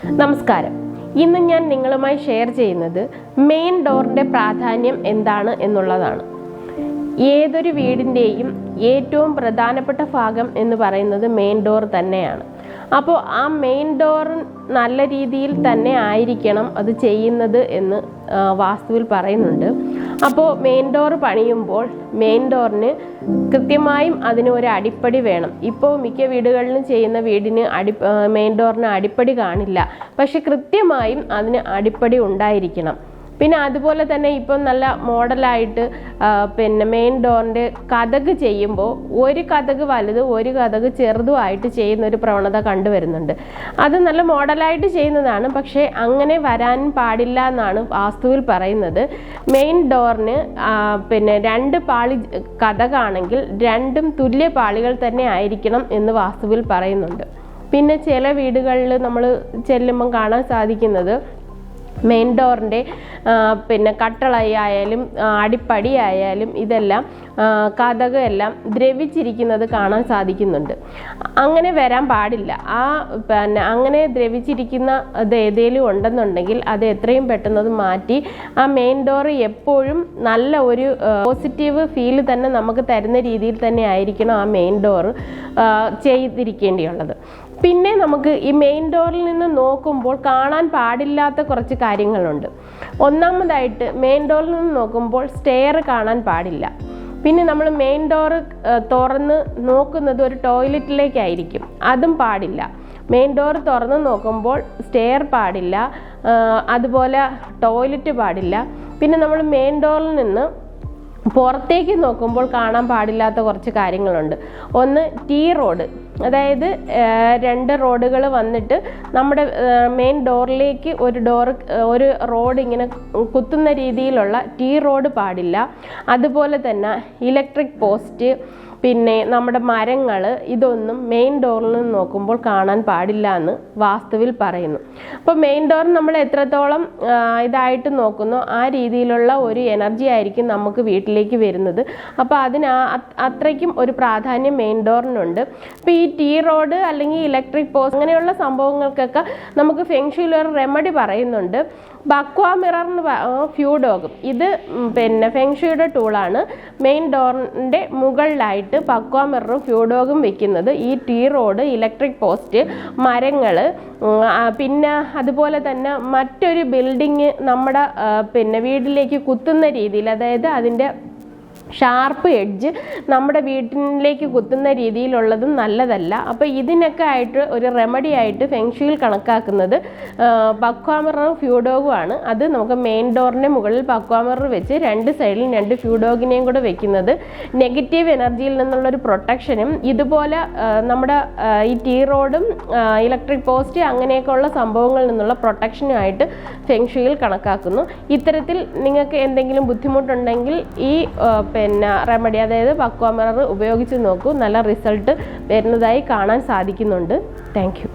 നമസ്കാരം. ഇന്ന് ഞാൻ നിങ്ങളുമായി ഷെയർ ചെയ്യുന്നത് മെയിൻ ഡോറിൻ്റെ പ്രാധാന്യം എന്താണ് എന്നുള്ളതാണ്. ഏതൊരു വീടിൻ്റെയും ഏറ്റവും പ്രധാനപ്പെട്ട ഭാഗം എന്ന് പറയുന്നത് മെയിൻ ഡോർ തന്നെയാണ്. അപ്പോൾ ആ മെയിൻ ഡോർ നല്ല രീതിയിൽ തന്നെ ആയിരിക്കണം അത് ചെയ്യുന്നത് എന്ന് വാസ്തുവിൽ പറയുന്നുണ്ട്. അപ്പോൾ മെയിൻ ഡോർ പണിയുമ്പോൾ മെയിൻ ഡോറിന് കൃത്യമായും അതിന് ഒരു അടിപ്പടി വേണം. ഇപ്പോൾ മിക്ക വീടുകളിലും ചെയ്യുന്ന വീടിന് മെയിൻ ഡോറിന് അടിപ്പടി കാണില്ല, പക്ഷെ കൃത്യമായും അതിന് അടിപ്പടി ഉണ്ടായിരിക്കണം. പിന്നെ അതുപോലെ തന്നെ ഇപ്പം നല്ല മോഡലായിട്ട് മെയിൻ ഡോറിൻ്റെ കതക് ചെയ്യുമ്പോൾ ഒരു കതക് വലുത് ഒരു കതക് ചെറുതുമായിട്ട് ചെയ്യുന്നൊരു പ്രവണത കണ്ടുവരുന്നുണ്ട്. അത് നല്ല മോഡലായിട്ട് ചെയ്യുന്നതാണ്, പക്ഷേ അങ്ങനെ വരാൻ പാടില്ല എന്നാണ് വാസ്തുവിൽ പറയുന്നത്. മെയിൻ ഡോറിന് 2 പാളി കതകാണെങ്കിൽ 2ഉം തുല്യ പാളികൾ തന്നെ ആയിരിക്കണം എന്ന് വാസ്തുവിൽ പറയുന്നുണ്ട്. പിന്നെ ചില വീടുകളിൽ നമ്മൾ ചെല്ലുമ്പം കാണാൻ സാധിക്കുന്നത് മെയിൻ ഡോറിൻ്റെ കട്ടളയായാലും അടിപ്പടി ആയാലും ഇതെല്ലാം കതക് എല്ലാം ദ്രവിച്ചിരിക്കുന്നത് കാണാൻ സാധിക്കുന്നുണ്ട്. അങ്ങനെ വരാൻ പാടില്ല. അങ്ങനെ ദ്രവിച്ചിരിക്കുന്ന അത് ഏതെങ്കിലും ഉണ്ടെന്നുണ്ടെങ്കിൽ അത് എത്രയും പെട്ടെന്ന് മാറ്റി ആ മെയിൻ ഡോർ എപ്പോഴും നല്ല ഒരു പോസിറ്റീവ് ഫീൽ തന്നെ നമുക്ക് തരുന്ന രീതിയിൽ തന്നെ ആയിരിക്കണം ആ മെയിൻ ഡോർ ചെയ്തിരിക്കേണ്ടിയുള്ളത്. പിന്നെ നമുക്ക് ഈ മെയിൻ ഡോറിൽ നിന്ന് നോക്കുമ്പോൾ കാണാൻ പാടില്ലാത്ത കുറച്ച് കാര്യങ്ങളുണ്ട്. ഒന്നാമതായിട്ട് മെയിൻ ഡോറിൽ നിന്ന് നോക്കുമ്പോൾ സ്റ്റെയർ കാണാൻ പാടില്ല. പിന്നെ നമ്മൾ മെയിൻ ഡോർ തുറന്ന് നോക്കുന്നത് ഒരു ടോയ്ലറ്റിലേക്കായിരിക്കും, അതും പാടില്ല. മെയിൻ ഡോർ തുറന്ന് നോക്കുമ്പോൾ സ്റ്റെയർ പാടില്ല, അതുപോലെ ടോയ്ലറ്റ് പാടില്ല. പിന്നെ നമ്മൾ മെയിൻ ഡോറിൽ നിന്ന് പുറത്തേക്ക് നോക്കുമ്പോൾ കാണാൻ പാടില്ലാത്ത കുറച്ച് കാര്യങ്ങളുണ്ട്. ഒന്ന് ടീ റോഡ്, അതായത് 2 റോഡുകൾ വന്നിട്ട് നമ്മുടെ മെയിൻ ഡോറിലേക്ക് ഒരു റോഡ് ഇങ്ങനെ കുത്തുന്ന രീതിയിലുള്ള ടീ റോഡ് പാടില്ല. അതുപോലെ തന്നെ ഇലക്ട്രിക് പോസ്റ്റ്, പിന്നെ നമ്മുടെ മരങ്ങൾ, ഇതൊന്നും മെയിൻ ഡോറിൽ നിന്ന് നോക്കുമ്പോൾ കാണാൻ പാടില്ല എന്ന് വാസ്തുവിൽ പറയുന്നു. അപ്പോൾ മെയിൻ ഡോർ നമ്മൾ എത്രത്തോളം ഇതായിട്ട് നോക്കുന്നോ ആ രീതിയിലുള്ള ഒരു എനർജി ആയിരിക്കും നമുക്ക് വീട്ടിലേക്ക് വരുന്നത്. അപ്പോൾ അത്രയ്ക്കും ഒരു പ്രാധാന്യം മെയിൻ ഡോറിനുണ്ട്. അപ്പോൾ ഈ ടീ റോഡ് അല്ലെങ്കിൽ ഇലക്ട്രിക് പോസ്റ്റ് അങ്ങനെയുള്ള സംഭവങ്ങൾക്കൊക്കെ നമുക്ക് ഫെങ് ഷുയിൽ ഒരു റെമഡി പറയുന്നുണ്ട്. ബക്വാ മിററിന് ഫ്യൂഡോഗും, ഇത് ഫെങ് ഷുയുടെ ടൂളാണ്. മെയിൻ ഡോറിൻ്റെ മുകളിലായിട്ട് ബക്വാ മിററും ഫ്യൂഡോഗും വെക്കുന്നത് ഈ ടീ റോഡ്, ഇലക്ട്രിക് പോസ്റ്റ്, മരങ്ങൾ, പിന്നെ അതുപോലെ തന്നെ മറ്റൊരു ബിൽഡിങ് നമ്മുടെ വീട്ടിലേക്ക് കുത്തുന്ന രീതിയിൽ, അതായത് അതിൻ്റെ ഷാർപ്പ് എഡ്ജ് നമ്മുടെ വീട്ടിലേക്ക് കുത്തുന്ന രീതിയിലുള്ളതും നല്ലതല്ല. അപ്പോൾ ഇതിനൊക്കെ ആയിട്ട് ഒരു റെമഡി ആയിട്ട് ഫെങ് ഷുയിൽ കണക്കാക്കുന്നത് ബക്വാ മിററും ഫ്യൂഡോഗും ആണ്. അത് നമുക്ക് മെയിൻ ഡോറിൻ്റെ മുകളിൽ ബക്വാ മിറർ വെച്ച് 2 സൈഡിലും 2 ഫ്യൂഡോഗിനെയും കൂടെ വെക്കുന്നത് നെഗറ്റീവ് എനർജിയിൽ നിന്നുള്ളൊരു പ്രൊട്ടക്ഷനും, ഇതുപോലെ നമ്മുടെ ഈ ടീ റോഡും ഇലക്ട്രിക് പോസ്റ്റ് അങ്ങനെയൊക്കെയുള്ള സംഭവങ്ങളിൽ നിന്നുള്ള പ്രൊട്ടക്ഷനുമായിട്ട് ഫെങ് ഷുയിൽ കണക്കാക്കുന്നു. ഇത്തരത്തിൽ നിങ്ങൾക്ക് എന്തെങ്കിലും ബുദ്ധിമുട്ടുണ്ടെങ്കിൽ ഈ റെമഡി, അതായത് ബക്വാ മിറർ ഉപയോഗിച്ച് നോക്കൂ. നല്ല റിസൾട്ട് വരുന്നതായി കാണാൻ സാധിക്കുന്നുണ്ട്. Thank you.